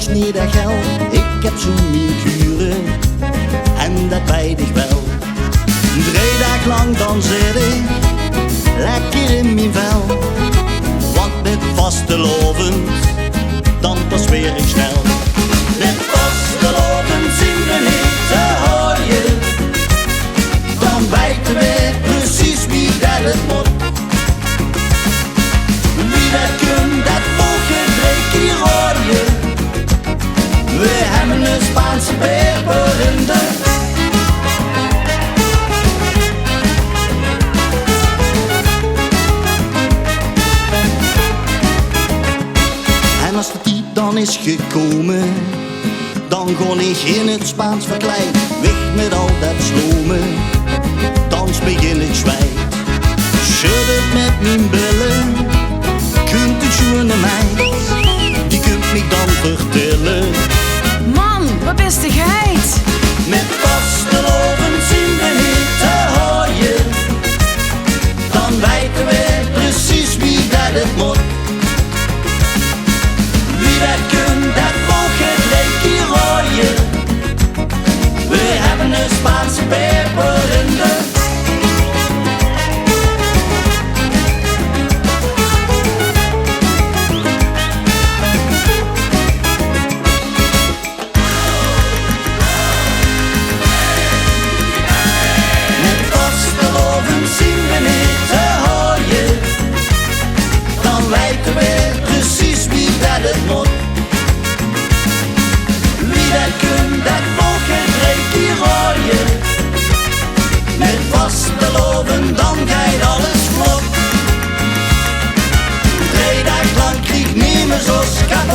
niks, nee dat geld. Ik heb zo'n mijn kuren en dat weet ik wel. 3 dagen lang dan zit ik lekker in mijn vel. Want met vastelovend, dan pas weer ik snel. Met vastelovend zien we niet te hooien. Dan weten we precies wie dat het moet. Wie dat kunt, dat volgt 3 keer rooien. We hebben een Spaanse Paeper in de. En als de tijd dan is gekomen, dan ga ik in het Spaans verkleed. Weg met al dat slomen, dan begin ik zwijg. Schud het met mijn billen, kunt u zoen naar mij. Die kunt me dan vertellen. Man, wat is de geit? Met vastelovend zien we niet te hooien. Dan weten we precies wie dat het moet. Wie dat kunt, dat volgt 3 keer rooien. We hebben een Spaanse Paeper in de. Met vastelovend zien we niet te hooien. Dan weten we precies wie dat het moet. Wie dat kunt, dat volgt 3 keer rooien. Met vastelovend, dan gaat alles vlot. 3 dagen lang krieg nemen zoals Kepèl.